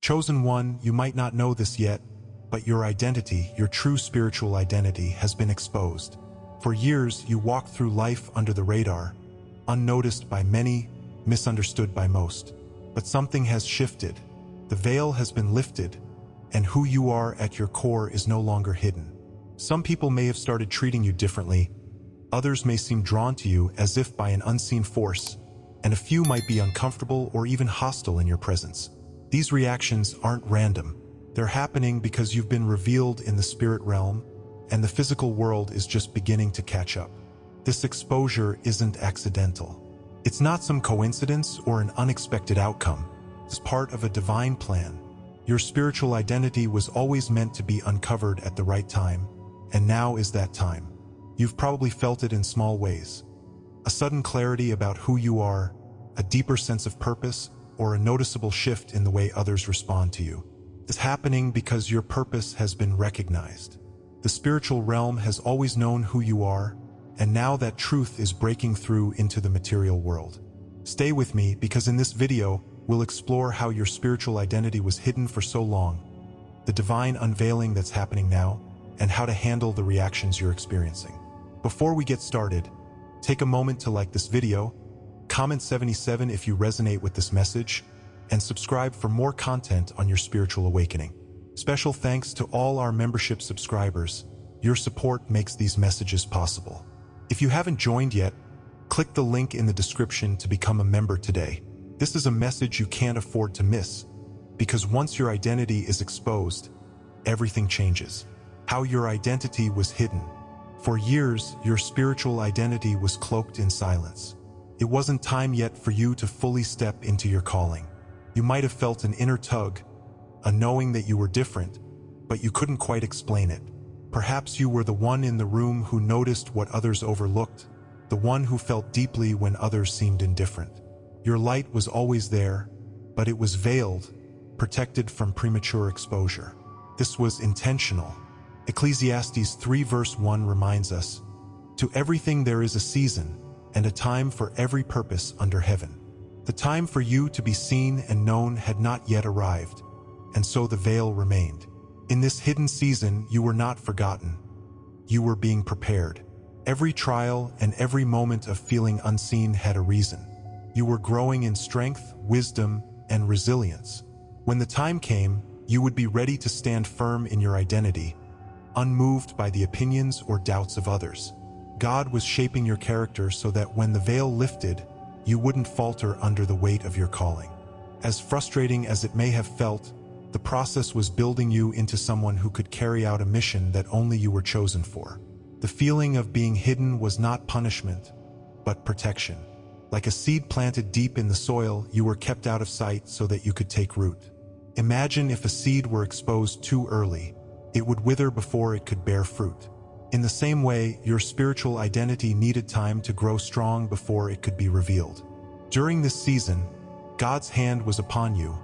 Chosen one, you might not know this yet, but your identity, your true spiritual identity, has been exposed. For years, you walked through life under the radar, unnoticed by many, misunderstood by most. But something has shifted. The veil has been lifted, and who you are at your core is no longer hidden. Some people may have started treating you differently, others may seem drawn to you as if by an unseen force, and a few might be uncomfortable or even hostile in your presence. These reactions aren't random. They're happening because you've been revealed in the spirit realm, and the physical world is just beginning to catch up. This exposure isn't accidental. It's not some coincidence or an unexpected outcome. It's part of a divine plan. Your spiritual identity was always meant to be uncovered at the right time, and now is that time. You've probably felt it in small ways. A sudden clarity about who you are, a deeper sense of purpose, or a noticeable shift in the way others respond to you. It's happening because your purpose has been recognized. The spiritual realm has always known who you are, and now that truth is breaking through into the material world. Stay with me, because in this video, we'll explore how your spiritual identity was hidden for so long, the divine unveiling that's happening now, and how to handle the reactions you're experiencing. Before we get started, take a moment to like this video, comment 77 if you resonate with this message, and subscribe for more content on your spiritual awakening. Special thanks to all our membership subscribers. Your support makes these messages possible. If you haven't joined yet, click the link in the description to become a member today. This is a message you can't afford to miss, because once your identity is exposed, everything changes. How your identity was hidden. For years, your spiritual identity was cloaked in silence. It wasn't time yet for you to fully step into your calling. You might have felt an inner tug, a knowing that you were different, but you couldn't quite explain it. Perhaps you were the one in the room who noticed what others overlooked, the one who felt deeply when others seemed indifferent. Your light was always there, but it was veiled, protected from premature exposure. This was intentional. Ecclesiastes 3 verse 1 reminds us, "To everything there is a season, and a time for every purpose under heaven." The time for you to be seen and known had not yet arrived, and so the veil remained. In this hidden season, you were not forgotten. You were being prepared. Every trial and every moment of feeling unseen had a reason. You were growing in strength, wisdom, and resilience. When the time came, you would be ready to stand firm in your identity, unmoved by the opinions or doubts of others. God was shaping your character so that when the veil lifted, you wouldn't falter under the weight of your calling. As frustrating as it may have felt, the process was building you into someone who could carry out a mission that only you were chosen for. The feeling of being hidden was not punishment, but protection. Like a seed planted deep in the soil, you were kept out of sight so that you could take root. Imagine if a seed were exposed too early. It would wither before it could bear fruit. In the same way, your spiritual identity needed time to grow strong before it could be revealed. During this season, God's hand was upon you,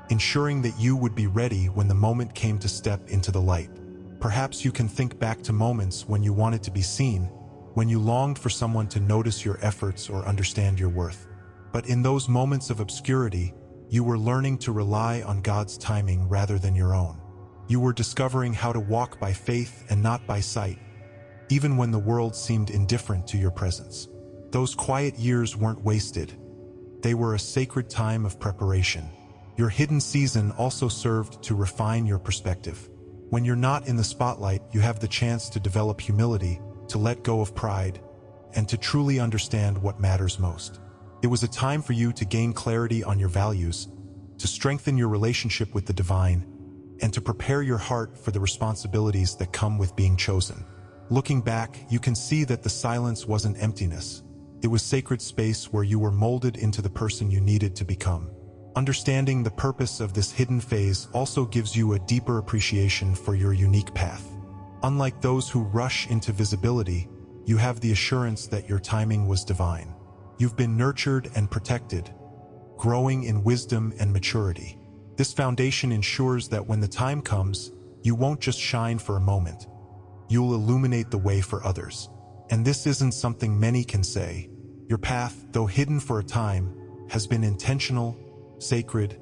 ensuring that you would be ready when the moment came to step into the light. Perhaps you can think back to moments when you wanted to be seen, when you longed for someone to notice your efforts or understand your worth. But in those moments of obscurity, you were learning to rely on God's timing rather than your own. You were discovering how to walk by faith and not by sight, even when the world seemed indifferent to your presence. Those quiet years weren't wasted. They were a sacred time of preparation. Your hidden season also served to refine your perspective. When you're not in the spotlight, you have the chance to develop humility, to let go of pride, and to truly understand what matters most. It was a time for you to gain clarity on your values, to strengthen your relationship with the divine, and to prepare your heart for the responsibilities that come with being chosen. Looking back, you can see that the silence wasn't emptiness. It was sacred space where you were molded into the person you needed to become. Understanding the purpose of this hidden phase also gives you a deeper appreciation for your unique path. Unlike those who rush into visibility, you have the assurance that your timing was divine. You've been nurtured and protected, growing in wisdom and maturity. This foundation ensures that when the time comes, you won't just shine for a moment. You'll illuminate the way for others. And this isn't something many can say. Your path, though hidden for a time, has been intentional, sacred,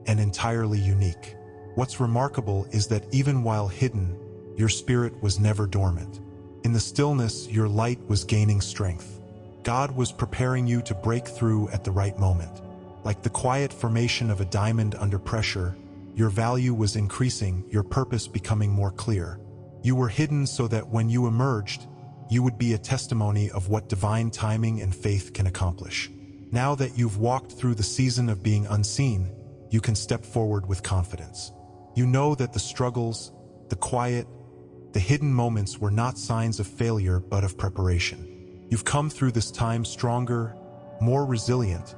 and entirely unique. What's remarkable is that even while hidden, your spirit was never dormant. In the stillness, your light was gaining strength. God was preparing you to break through at the right moment. Like the quiet formation of a diamond under pressure, your value was increasing, your purpose becoming more clear. You were hidden so that when you emerged, you would be a testimony of what divine timing and faith can accomplish. Now that you've walked through the season of being unseen, you can step forward with confidence. You know that the struggles, the quiet, the hidden moments were not signs of failure but of preparation. You've come through this time stronger, more resilient,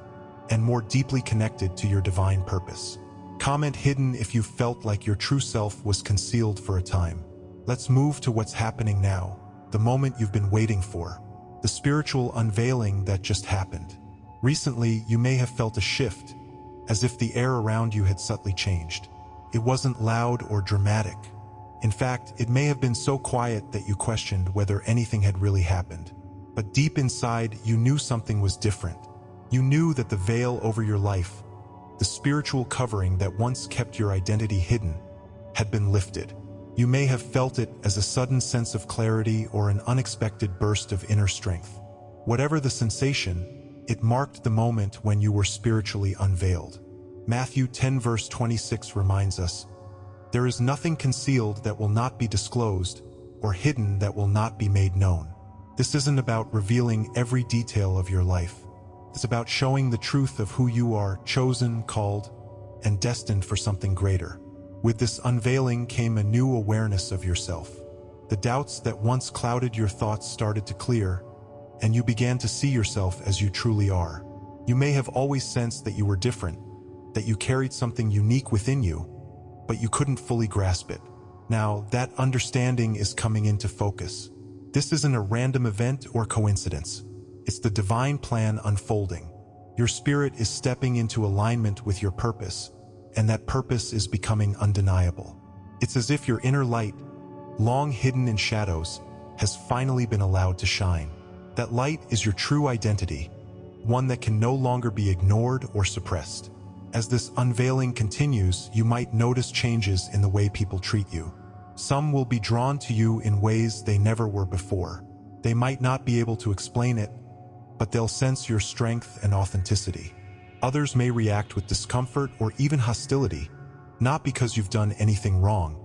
and more deeply connected to your divine purpose. Comment hidden if you felt like your true self was concealed for a time. Let's move to what's happening now, the moment you've been waiting for, the spiritual unveiling that just happened. Recently, you may have felt a shift, as if the air around you had subtly changed. It wasn't loud or dramatic. In fact, it may have been so quiet that you questioned whether anything had really happened. But deep inside, you knew something was different. You knew that the veil over your life, the spiritual covering that once kept your identity hidden, had been lifted. You may have felt it as a sudden sense of clarity or an unexpected burst of inner strength. Whatever the sensation, it marked the moment when you were spiritually unveiled. Matthew 10 verse 26 reminds us, "There is nothing concealed that will not be disclosed, or hidden that will not be made known." This isn't about revealing every detail of your life. It's about showing the truth of who you are, chosen, called, and destined for something greater. With this unveiling came a new awareness of yourself. The doubts that once clouded your thoughts started to clear, and you began to see yourself as you truly are. You may have always sensed that you were different, that you carried something unique within you, but you couldn't fully grasp it. Now, that understanding is coming into focus. This isn't a random event or coincidence. It's the divine plan unfolding. Your spirit is stepping into alignment with your purpose, and that purpose is becoming undeniable. It's as if your inner light, long hidden in shadows, has finally been allowed to shine. That light is your true identity, one that can no longer be ignored or suppressed. As this unveiling continues, you might notice changes in the way people treat you. Some will be drawn to you in ways they never were before. They might not be able to explain it, but they'll sense your strength and authenticity. Others may react with discomfort or even hostility, not because you've done anything wrong,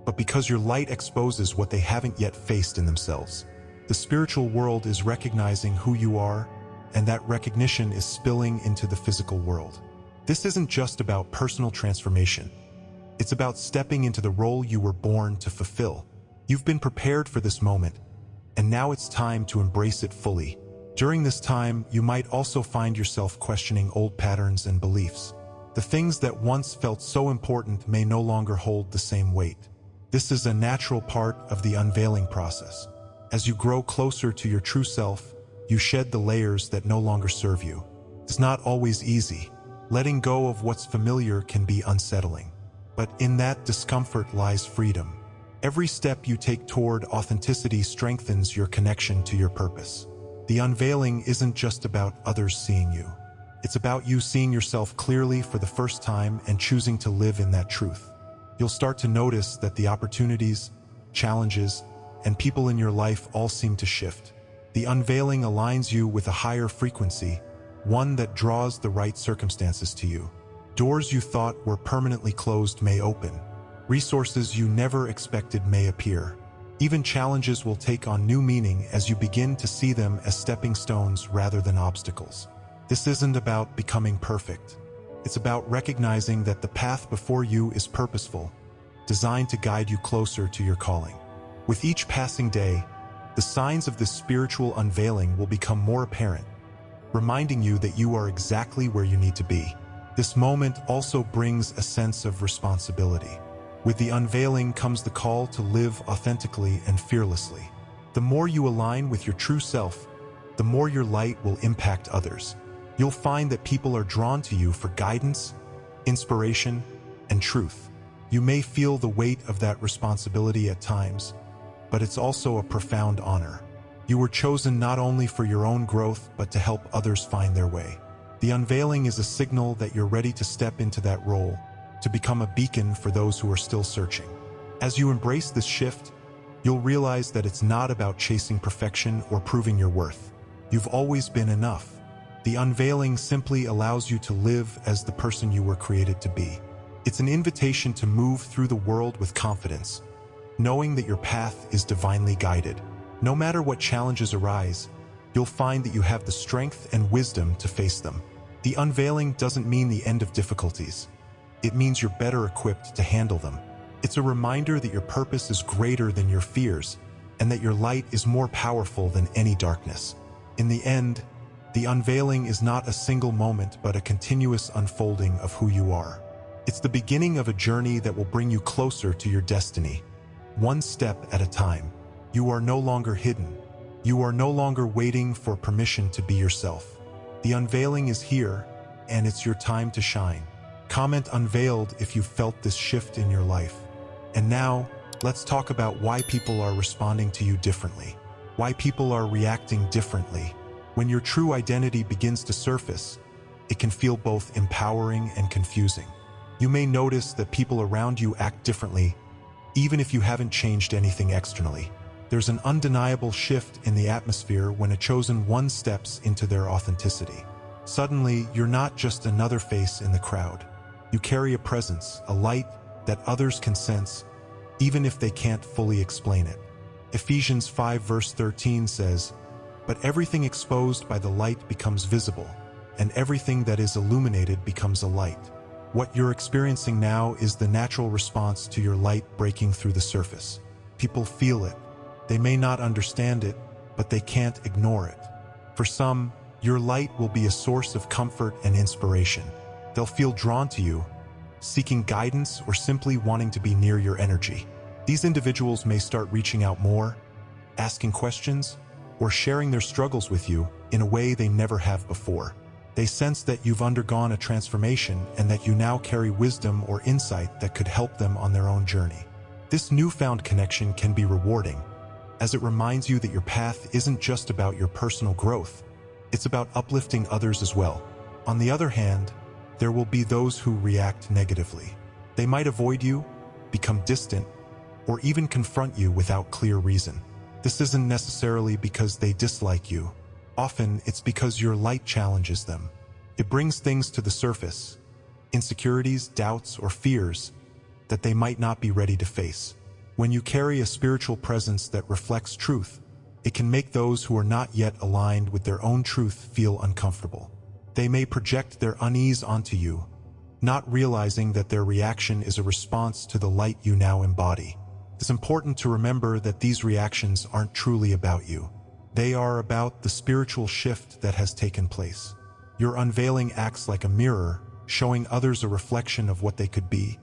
but because your light exposes what they haven't yet faced in themselves. The spiritual world is recognizing who you are, and that recognition is spilling into the physical world. This isn't just about personal transformation. It's about stepping into the role you were born to fulfill. You've been prepared for this moment, and now it's time to embrace it fully. During this time, you might also find yourself questioning old patterns and beliefs. The things that once felt so important may no longer hold the same weight. This is a natural part of the unveiling process. As you grow closer to your true self, you shed the layers that no longer serve you. It's not always easy. Letting go of what's familiar can be unsettling. But in that discomfort lies freedom. Every step you take toward authenticity strengthens your connection to your purpose. The unveiling isn't just about others seeing you. It's about you seeing yourself clearly for the first time and choosing to live in that truth. You'll start to notice that the opportunities, challenges, and people in your life all seem to shift. The unveiling aligns you with a higher frequency, one that draws the right circumstances to you. Doors you thought were permanently closed may open. Resources you never expected may appear. Even challenges will take on new meaning as you begin to see them as stepping stones rather than obstacles. This isn't about becoming perfect. It's about recognizing that the path before you is purposeful, designed to guide you closer to your calling. With each passing day, the signs of this spiritual unveiling will become more apparent, reminding you that you are exactly where you need to be. This moment also brings a sense of responsibility. With the unveiling comes the call to live authentically and fearlessly. The more you align with your true self, the more your light will impact others. You'll find that people are drawn to you for guidance, inspiration, and truth. You may feel the weight of that responsibility at times, but it's also a profound honor. You were chosen not only for your own growth, but to help others find their way. The unveiling is a signal that you're ready to step into that role, to become a beacon for those who are still searching. As you embrace this shift, you'll realize that it's not about chasing perfection or proving your worth. You've always been enough. The unveiling simply allows you to live as the person you were created to be. It's an invitation to move through the world with confidence, knowing that your path is divinely guided. No matter what challenges arise, you'll find that you have the strength and wisdom to face them. The unveiling doesn't mean the end of difficulties. It means you're better equipped to handle them. It's a reminder that your purpose is greater than your fears, and that your light is more powerful than any darkness. In the end, the unveiling is not a single moment but a continuous unfolding of who you are. It's the beginning of a journey that will bring you closer to your destiny, one step at a time. You are no longer hidden. You are no longer waiting for permission to be yourself. The unveiling is here, and it's your time to shine. Comment unveiled if you felt this shift in your life. And now, let's talk about why people are responding to you differently. Why people are reacting differently. When your true identity begins to surface, it can feel both empowering and confusing. You may notice that people around you act differently, even if you haven't changed anything externally. There's an undeniable shift in the atmosphere when a chosen one steps into their authenticity. Suddenly, you're not just another face in the crowd. You carry a presence, a light that others can sense, even if they can't fully explain it. Ephesians 5 verse 13 says, "But everything exposed by the light becomes visible, and everything that is illuminated becomes a light." What you're experiencing now is the natural response to your light breaking through the surface. People feel it. They may not understand it, but they can't ignore it. For some, your light will be a source of comfort and inspiration. They'll feel drawn to you, seeking guidance or simply wanting to be near your energy. These individuals may start reaching out more, asking questions, or sharing their struggles with you in a way they never have before. They sense that you've undergone a transformation and that you now carry wisdom or insight that could help them on their own journey. This newfound connection can be rewarding, as it reminds you that your path isn't just about your personal growth, it's about uplifting others as well. On the other hand, there will be those who react negatively. They might avoid you, become distant, or even confront you without clear reason. This isn't necessarily because they dislike you. Often, it's because your light challenges them. It brings things to the surface, insecurities, doubts, or fears that they might not be ready to face. When you carry a spiritual presence that reflects truth, it can make those who are not yet aligned with their own truth feel uncomfortable. They may project their unease onto you, not realizing that their reaction is a response to the light you now embody. It's important to remember that these reactions aren't truly about you. They are about the spiritual shift that has taken place. Your unveiling acts like a mirror, showing others a reflection of what they could be,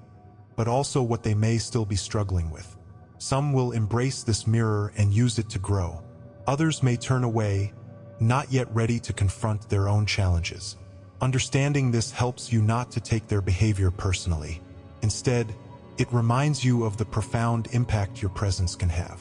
but also what they may still be struggling with. Some will embrace this mirror and use it to grow. Others may turn away, not yet ready to confront their own challenges. Understanding this helps you not to take their behavior personally. Instead, it reminds you of the profound impact your presence can have.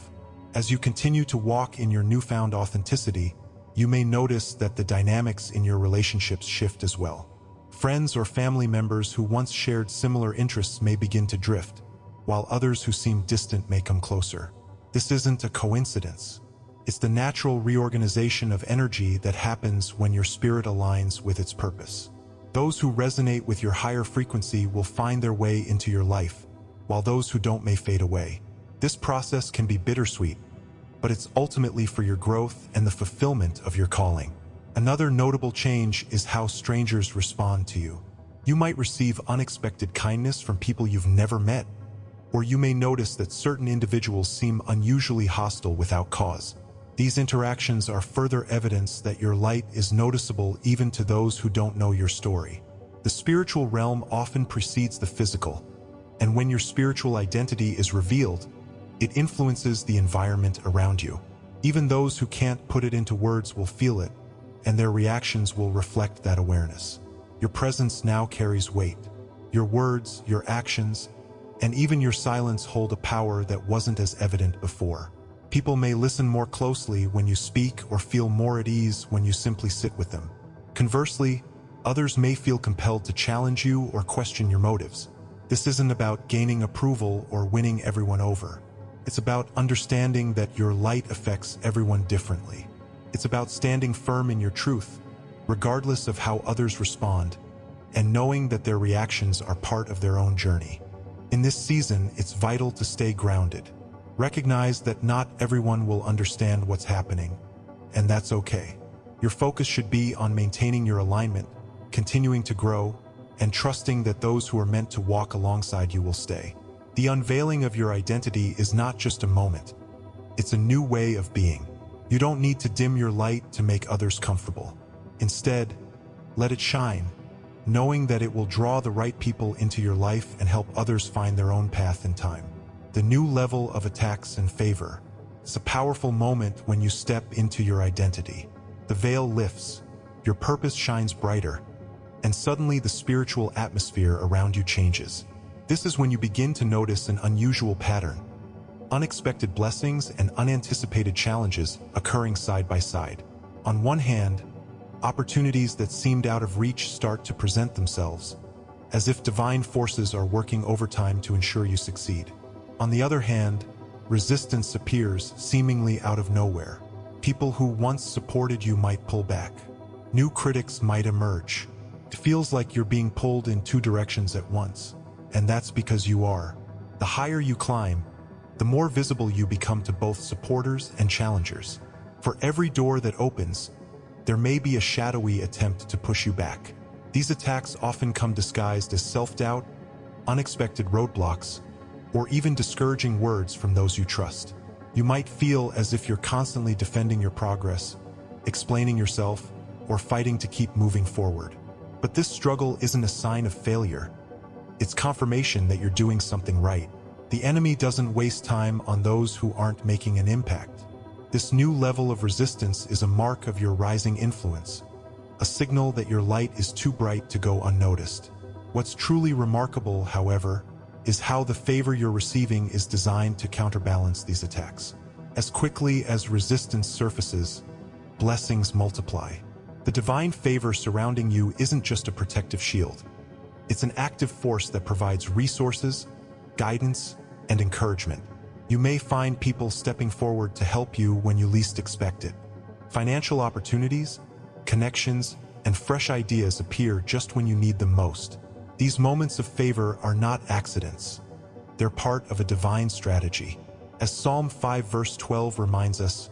As you continue to walk in your newfound authenticity, you may notice that the dynamics in your relationships shift as well. Friends or family members who once shared similar interests may begin to drift, while others who seem distant may come closer. This isn't a coincidence. It's the natural reorganization of energy that happens when your spirit aligns with its purpose. Those who resonate with your higher frequency will find their way into your life, while those who don't may fade away. This process can be bittersweet, but it's ultimately for your growth and the fulfillment of your calling. Another notable change is how strangers respond to you. You might receive unexpected kindness from people you've never met, or you may notice that certain individuals seem unusually hostile without cause. These interactions are further evidence that your light is noticeable even to those who don't know your story. The spiritual realm often precedes the physical, and when your spiritual identity is revealed, it influences the environment around you. Even those who can't put it into words will feel it, and their reactions will reflect that awareness. Your presence now carries weight. Your words, your actions, and even your silence hold a power that wasn't as evident before. People may listen more closely when you speak or feel more at ease when you simply sit with them. Conversely, others may feel compelled to challenge you or question your motives. This isn't about gaining approval or winning everyone over. It's about understanding that your light affects everyone differently. It's about standing firm in your truth, regardless of how others respond, and knowing that their reactions are part of their own journey. In this season, it's vital to stay grounded. Recognize that not everyone will understand what's happening, and that's okay. Your focus should be on maintaining your alignment, continuing to grow, and trusting that those who are meant to walk alongside you will stay. The unveiling of your identity is not just a moment. It's a new way of being. You don't need to dim your light to make others comfortable. Instead, let it shine, knowing that it will draw the right people into your life and help others find their own path in time. The new level of attacks and favor. It's a powerful moment when you step into your identity. The veil lifts, your purpose shines brighter, and suddenly the spiritual atmosphere around you changes. This is when you begin to notice an unusual pattern. Unexpected blessings and unanticipated challenges occurring side by side. On one hand, opportunities that seemed out of reach start to present themselves, as if divine forces are working overtime to ensure you succeed. On the other hand, resistance appears seemingly out of nowhere. People who once supported you might pull back. New critics might emerge. It feels like you're being pulled in two directions at once, and that's because you are. The higher you climb, the more visible you become to both supporters and challengers. For every door that opens, there may be a shadowy attempt to push you back. These attacks often come disguised as self-doubt, unexpected roadblocks, or even discouraging words from those you trust. You might feel as if you're constantly defending your progress, explaining yourself, or fighting to keep moving forward. But this struggle isn't a sign of failure. It's confirmation that you're doing something right. The enemy doesn't waste time on those who aren't making an impact. This new level of resistance is a mark of your rising influence, a signal that your light is too bright to go unnoticed. What's truly remarkable, however, is how the favor you're receiving is designed to counterbalance these attacks. As quickly as resistance surfaces, blessings multiply. The divine favor surrounding you isn't just a protective shield. It's an active force that provides resources, guidance, and encouragement. You may find people stepping forward to help you when you least expect it. Financial opportunities, connections, and fresh ideas appear just when you need them most. These moments of favor are not accidents. They're part of a divine strategy. As Psalm 5 verse 12 reminds us,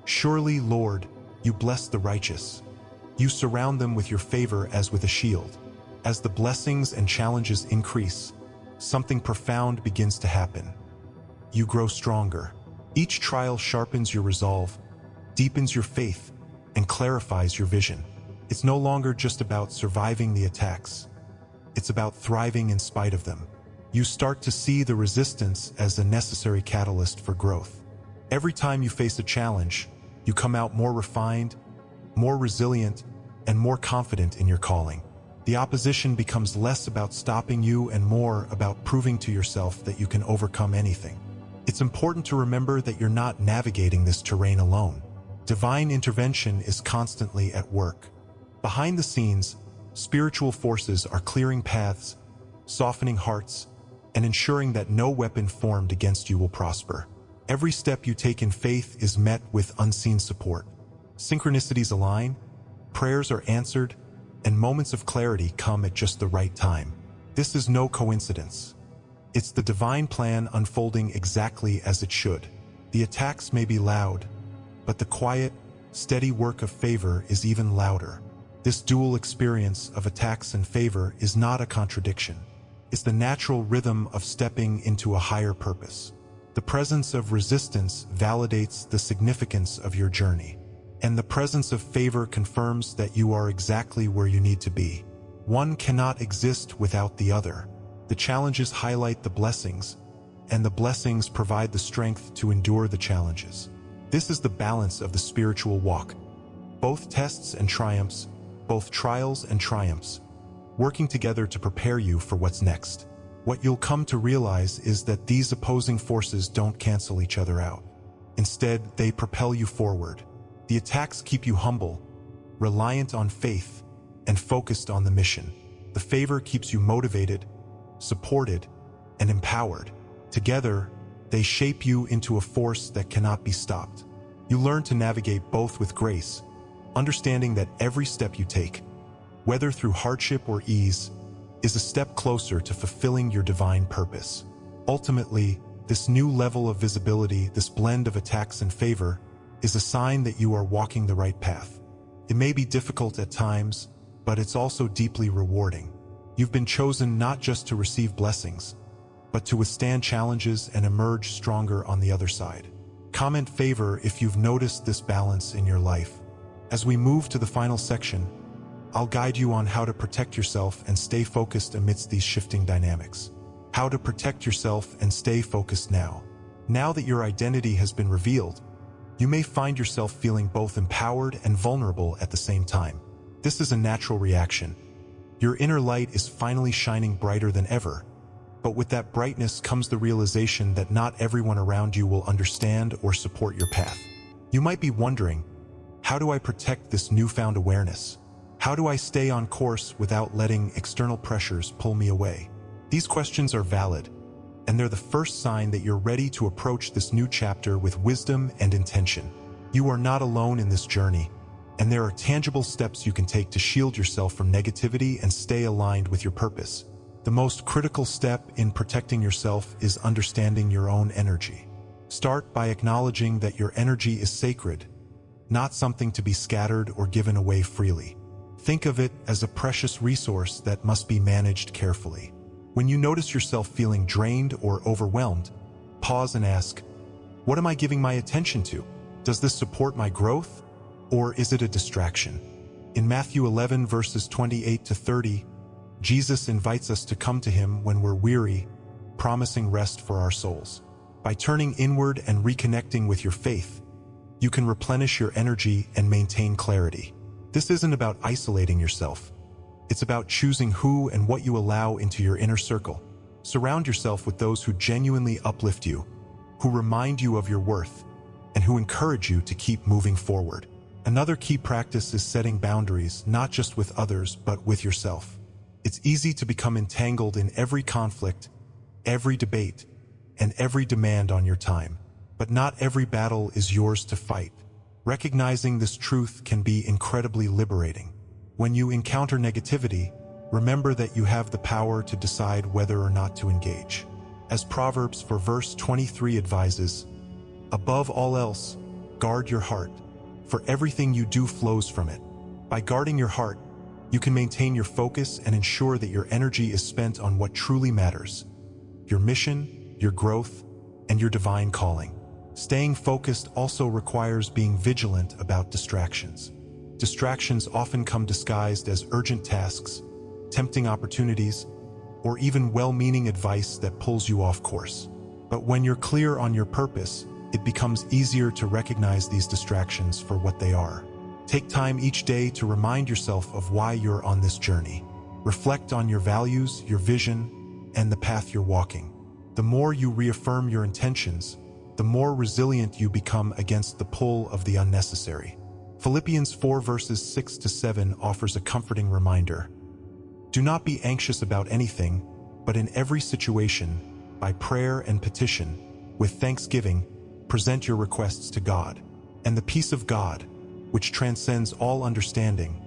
"Surely, Lord, you bless the righteous. You surround them with your favor as with a shield." As the blessings and challenges increase, something profound begins to happen. You grow stronger. Each trial sharpens your resolve, deepens your faith, and clarifies your vision. It's no longer just about surviving the attacks. It's about thriving in spite of them. You start to see the resistance as a necessary catalyst for growth. Every time you face a challenge, you come out more refined, more resilient, and more confident in your calling. The opposition becomes less about stopping you and more about proving to yourself that you can overcome anything. It's important to remember that you're not navigating this terrain alone. Divine intervention is constantly at work. Behind the scenes, spiritual forces are clearing paths, softening hearts, and ensuring that no weapon formed against you will prosper. Every step you take in faith is met with unseen support. Synchronicities align, prayers are answered, and moments of clarity come at just the right time. This is no coincidence. It's the divine plan unfolding exactly as it should. The attacks may be loud, but the quiet, steady work of favor is even louder. This dual experience of attacks and favor is not a contradiction. It's the natural rhythm of stepping into a higher purpose. The presence of resistance validates the significance of your journey, and the presence of favor confirms that you are exactly where you need to be. One cannot exist without the other. The challenges highlight the blessings, and the blessings provide the strength to endure the challenges. This is the balance of the spiritual walk. Both tests and triumphs, both trials and triumphs, working together to prepare you for what's next. What you'll come to realize is that these opposing forces don't cancel each other out. Instead, they propel you forward. The attacks keep you humble, reliant on faith, and focused on the mission. The favor keeps you motivated, supported, and empowered. Together, they shape you into a force that cannot be stopped. You learn to navigate both with grace, understanding that every step you take, whether through hardship or ease, is a step closer to fulfilling your divine purpose. Ultimately, this new level of visibility, this blend of attacks and favor, is a sign that you are walking the right path. It may be difficult at times, but it's also deeply rewarding. You've been chosen not just to receive blessings, but to withstand challenges and emerge stronger on the other side. Comment favor if you've noticed this balance in your life. As we move to the final section, I'll guide you on how to protect yourself and stay focused amidst these shifting dynamics. How to protect yourself and stay focused now. Now that your identity has been revealed, you may find yourself feeling both empowered and vulnerable at the same time. This is a natural reaction. Your inner light is finally shining brighter than ever, but with that brightness comes the realization that not everyone around you will understand or support your path. You might be wondering, how do I protect this newfound awareness? How do I stay on course without letting external pressures pull me away? These questions are valid, and they're the first sign that you're ready to approach this new chapter with wisdom and intention. You are not alone in this journey, and there are tangible steps you can take to shield yourself from negativity and stay aligned with your purpose. The most critical step in protecting yourself is understanding your own energy. Start by acknowledging that your energy is sacred, not something to be scattered or given away freely. Think of it as a precious resource that must be managed carefully. When you notice yourself feeling drained or overwhelmed, pause and ask, what am I giving my attention to? Does this support my growth, or is it a distraction? In Matthew 11 verses 28 to 30, Jesus invites us to come to him when we're weary, promising rest for our souls. By turning inward and reconnecting with your faith, you can replenish your energy and maintain clarity. This isn't about isolating yourself. It's about choosing who and what you allow into your inner circle. Surround yourself with those who genuinely uplift you, who remind you of your worth, and who encourage you to keep moving forward. Another key practice is setting boundaries, not just with others, but with yourself. It's easy to become entangled in every conflict, every debate, and every demand on your time. But not every battle is yours to fight. Recognizing this truth can be incredibly liberating. When you encounter negativity, remember that you have the power to decide whether or not to engage. As Proverbs for verse 23 advises, above all else, guard your heart, for everything you do flows from it. By guarding your heart, you can maintain your focus and ensure that your energy is spent on what truly matters: your mission, your growth, and your divine calling. Staying focused also requires being vigilant about distractions. Distractions often come disguised as urgent tasks, tempting opportunities, or even well-meaning advice that pulls you off course. But when you're clear on your purpose, it becomes easier to recognize these distractions for what they are. Take time each day to remind yourself of why you're on this journey. Reflect on your values, your vision, and the path you're walking. The more you reaffirm your intentions, the more resilient you become against the pull of the unnecessary. Philippians 4 verses 6 to 7 offers a comforting reminder. Do not be anxious about anything, but in every situation, by prayer and petition, with thanksgiving, present your requests to God. And the peace of God, which transcends all understanding,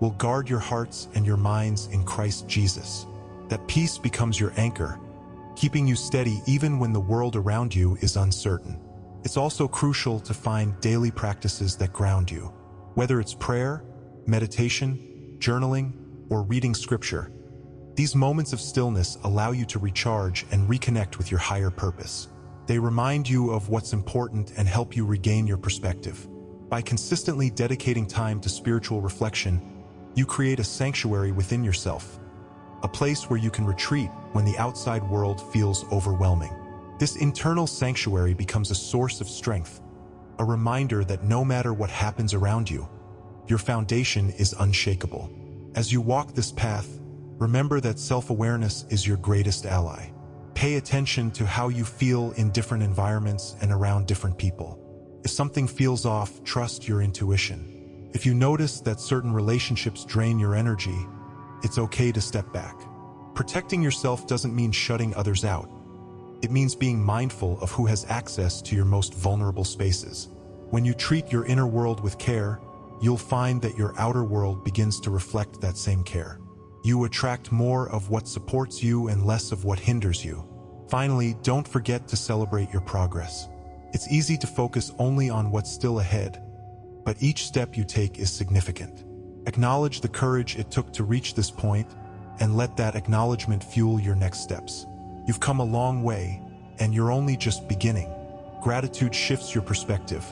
will guard your hearts and your minds in Christ Jesus. That peace becomes your anchor, keeping you steady even when the world around you is uncertain. It's also crucial to find daily practices that ground you. Whether it's prayer, meditation, journaling, or reading scripture, these moments of stillness allow you to recharge and reconnect with your higher purpose. They remind you of what's important and help you regain your perspective. By consistently dedicating time to spiritual reflection, you create a sanctuary within yourself, a place where you can retreat when the outside world feels overwhelming. This internal sanctuary becomes a source of strength, a reminder that no matter what happens around you, your foundation is unshakable. As you walk this path, remember that self-awareness is your greatest ally. Pay attention to how you feel in different environments and around different people. If something feels off, trust your intuition. If you notice that certain relationships drain your energy, it's okay to step back. Protecting yourself doesn't mean shutting others out. It means being mindful of who has access to your most vulnerable spaces. When you treat your inner world with care, you'll find that your outer world begins to reflect that same care. You attract more of what supports you and less of what hinders you. Finally, don't forget to celebrate your progress. It's easy to focus only on what's still ahead, but each step you take is significant. Acknowledge the courage it took to reach this point, and let that acknowledgement fuel your next steps. You've come a long way, and you're only just beginning. Gratitude shifts your perspective,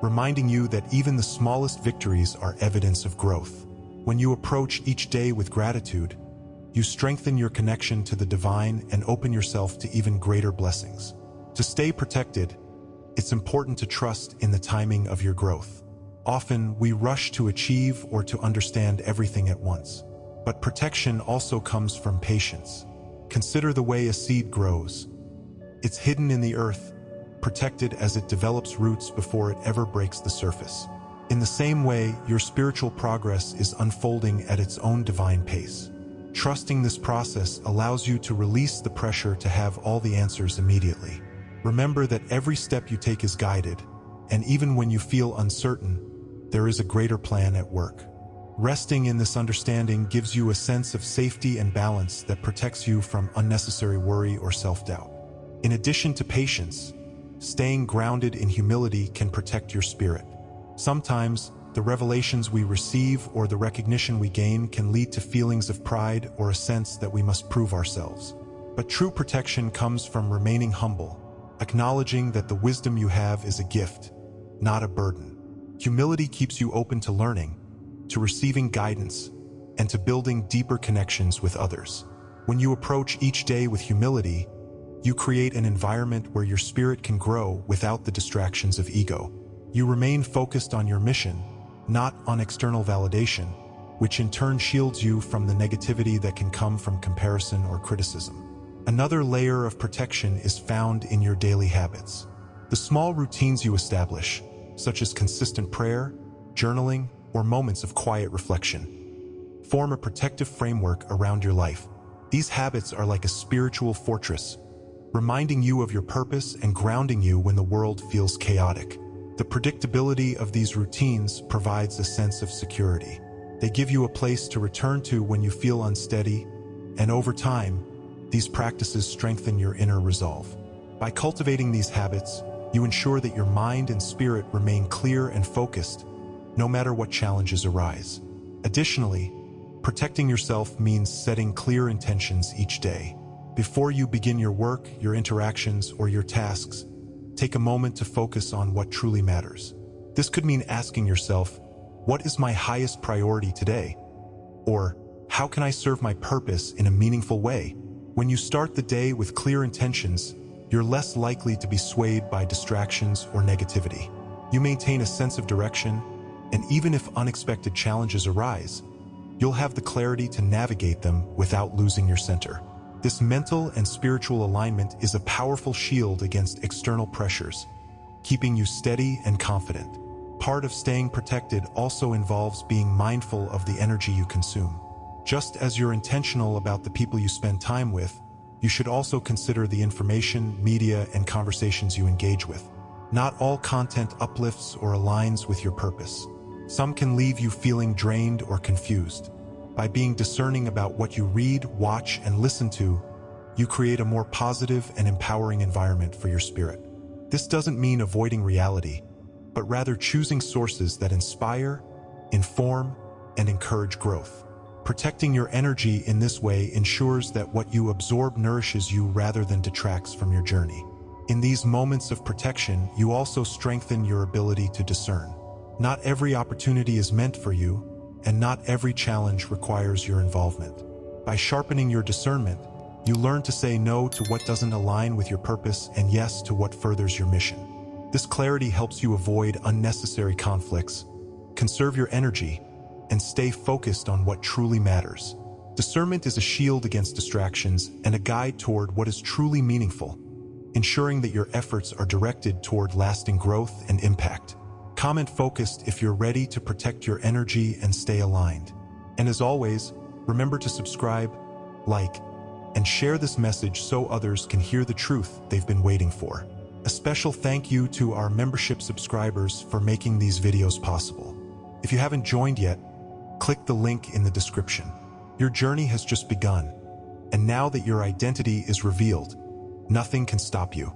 reminding you that even the smallest victories are evidence of growth. When you approach each day with gratitude, you strengthen your connection to the divine and open yourself to even greater blessings. To stay protected, it's important to trust in the timing of your growth. Often, we rush to achieve or to understand everything at once. But protection also comes from patience. Consider the way a seed grows. It's hidden in the earth, protected as it develops roots before it ever breaks the surface. In the same way, your spiritual progress is unfolding at its own divine pace. Trusting this process allows you to release the pressure to have all the answers immediately. Remember that every step you take is guided, and even when you feel uncertain, there is a greater plan at work. Resting in this understanding gives you a sense of safety and balance that protects you from unnecessary worry or self-doubt. In addition to patience, staying grounded in humility can protect your spirit. Sometimes, the revelations we receive or the recognition we gain can lead to feelings of pride or a sense that we must prove ourselves. But true protection comes from remaining humble, acknowledging that the wisdom you have is a gift, not a burden. Humility keeps you open to learning, to receiving guidance, and to building deeper connections with others. When you approach each day with humility, you create an environment where your spirit can grow without the distractions of ego. You remain focused on your mission, not on external validation, which in turn shields you from the negativity that can come from comparison or criticism. Another layer of protection is found in your daily habits. The small routines you establish, such as consistent prayer, journaling, or moments of quiet reflection, form a protective framework around your life. These habits are like a spiritual fortress, reminding you of your purpose and grounding you when the world feels chaotic. The predictability of these routines provides a sense of security. They give you a place to return to when you feel unsteady, and over time, these practices strengthen your inner resolve. By cultivating these habits, you ensure that your mind and spirit remain clear and focused, no matter what challenges arise. Additionally, protecting yourself means setting clear intentions each day. Before you begin your work, your interactions, or your tasks, take a moment to focus on what truly matters. This could mean asking yourself, what is my highest priority today? Or, how can I serve my purpose in a meaningful way? When you start the day with clear intentions, you're less likely to be swayed by distractions or negativity. You maintain a sense of direction, and even if unexpected challenges arise, you'll have the clarity to navigate them without losing your center. This mental and spiritual alignment is a powerful shield against external pressures, keeping you steady and confident. Part of staying protected also involves being mindful of the energy you consume. Just as you're intentional about the people you spend time with, you should also consider the information, media, and conversations you engage with. Not all content uplifts or aligns with your purpose. Some can leave you feeling drained or confused. By being discerning about what you read, watch, and listen to, you create a more positive and empowering environment for your spirit. This doesn't mean avoiding reality, but rather choosing sources that inspire, inform, and encourage growth. Protecting your energy in this way ensures that what you absorb nourishes you rather than detracts from your journey. In these moments of protection, you also strengthen your ability to discern. Not every opportunity is meant for you, and not every challenge requires your involvement. By sharpening your discernment, you learn to say no to what doesn't align with your purpose and yes to what furthers your mission. This clarity helps you avoid unnecessary conflicts, conserve your energy, and stay focused on what truly matters. Discernment is a shield against distractions and a guide toward what is truly meaningful, ensuring that your efforts are directed toward lasting growth and impact. Comment focused if you're ready to protect your energy and stay aligned. And as always, remember to subscribe, like, and share this message so others can hear the truth they've been waiting for. A special thank you to our membership subscribers for making these videos possible. If you haven't joined yet, click the link in the description. Your journey has just begun, and now that your identity is revealed, nothing can stop you.